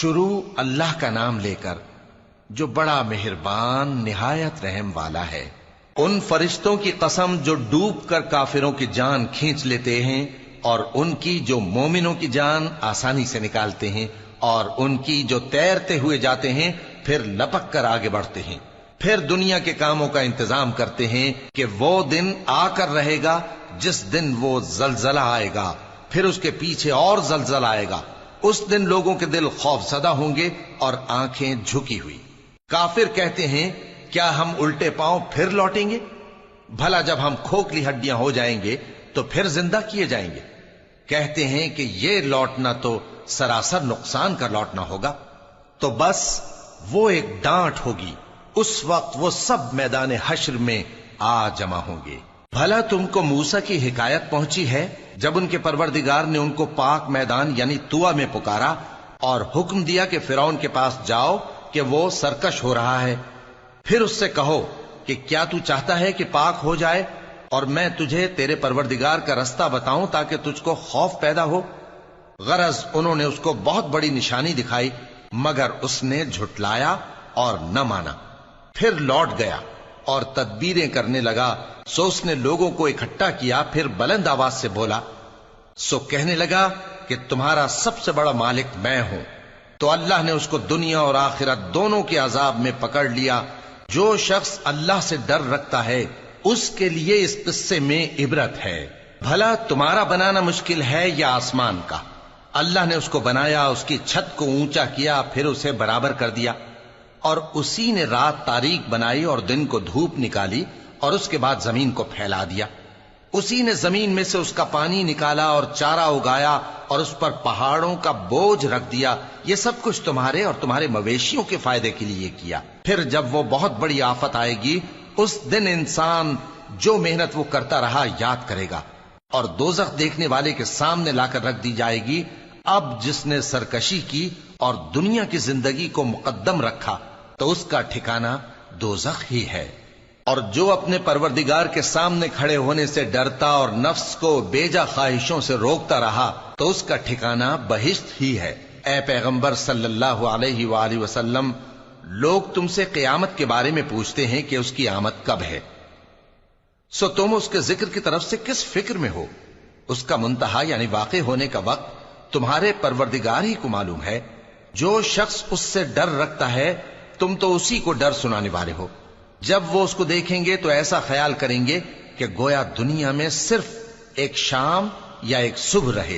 شروع اللہ کا نام لے کر جو بڑا مہربان نہایت رحم والا ہے۔ ان فرشتوں کی قسم جو ڈوب کر کافروں کی جان کھینچ لیتے ہیں، اور ان کی جو مومنوں کی جان آسانی سے نکالتے ہیں، اور ان کی جو تیرتے ہوئے جاتے ہیں پھر لپک کر آگے بڑھتے ہیں، پھر دنیا کے کاموں کا انتظام کرتے ہیں کہ وہ دن آ کر رہے گا جس دن وہ زلزلہ آئے گا، پھر اس کے پیچھے اور زلزلہ آئے گا۔ اس دن لوگوں کے دل خوف زدہ ہوں گے اور آنکھیں جھکی ہوئی۔ کافر کہتے ہیں کیا ہم الٹے پاؤں پھر لوٹیں گے؟ بھلا جب ہم کھوکھلی ہڈیاں ہو جائیں گے تو پھر زندہ کیے جائیں گے؟ کہتے ہیں کہ یہ لوٹنا تو سراسر نقصان کا لوٹنا ہوگا۔ تو بس وہ ایک ڈانٹ ہوگی، اس وقت وہ سب میدان حشر میں آ جمع ہوں گے۔ بھلا تم کو موسیٰ کی حکایت پہنچی ہے جب ان کے پروردگار نے ان کو پاک میدان یعنی طویٰ میں پکارا اور حکم دیا کہ فرعون کے پاس جاؤ کہ وہ سرکش ہو رہا ہے، پھر اس سے کہو کہ کیا تو چاہتا ہے کہ پاک ہو جائے اور میں تجھے تیرے پروردگار کا رستہ بتاؤں تاکہ تجھ کو خوف پیدا ہو؟ غرض انہوں نے اس کو بہت بڑی نشانی دکھائی مگر اس نے جھٹلایا اور نہ مانا۔ پھر لوٹ گیا اور تدبیریں کرنے لگا، سو اس نے لوگوں کو اکٹھا کیا، پھر بلند آواز سے بولا، سو کہنے لگا کہ تمہارا سب سے بڑا مالک میں ہوں۔ تو اللہ نے اس کو دنیا اور آخرت دونوں کے عذاب میں پکڑ لیا۔ جو شخص اللہ سے ڈر رکھتا ہے اس کے لیے اس قصے میں عبرت ہے۔ بھلا تمہارا بنانا مشکل ہے یا آسمان کا؟ اللہ نے اس کو بنایا، اس کی چھت کو اونچا کیا، پھر اسے برابر کر دیا، اور اسی نے رات تاریک بنائی اور دن کو دھوپ نکالی، اور اس کے بعد زمین کو پھیلا دیا۔ اسی نے زمین میں سے اس کا پانی نکالا اور چارہ اگایا اور اس پر پہاڑوں کا بوجھ رکھ دیا۔ یہ سب کچھ تمہارے اور تمہارے مویشیوں کے فائدے کے لیے کیا۔ پھر جب وہ بہت بڑی آفت آئے گی اس دن انسان جو محنت وہ کرتا رہا یاد کرے گا، اور دوزخ دیکھنے والے کے سامنے لا کر رکھ دی جائے گی۔ اب جس نے سرکشی کی اور دنیا کی زندگی کو مقدم رکھا تو اس کا ٹھکانہ دوزخ ہی ہے، اور جو اپنے پروردگار کے سامنے کھڑے ہونے سے ڈرتا اور نفس کو بیجا خواہشوں سے روکتا رہا تو اس کا ٹھکانہ بہشت ہی ہے۔ اے پیغمبر صلی اللہ علیہ وآلہ وسلم، لوگ تم سے قیامت کے بارے میں پوچھتے ہیں کہ اس کی آمد کب ہے، سو تم اس کے ذکر کی طرف سے کس فکر میں ہو؟ اس کا منتہا یعنی واقع ہونے کا وقت تمہارے پروردگار ہی کو معلوم ہے۔ جو شخص اس سے ڈر رکھتا ہے تم تو اسی کو ڈر سنانے والے ہو۔ جب وہ اس کو دیکھیں گے تو ایسا خیال کریں گے کہ گویا دنیا میں صرف ایک شام یا ایک صبح رہے۔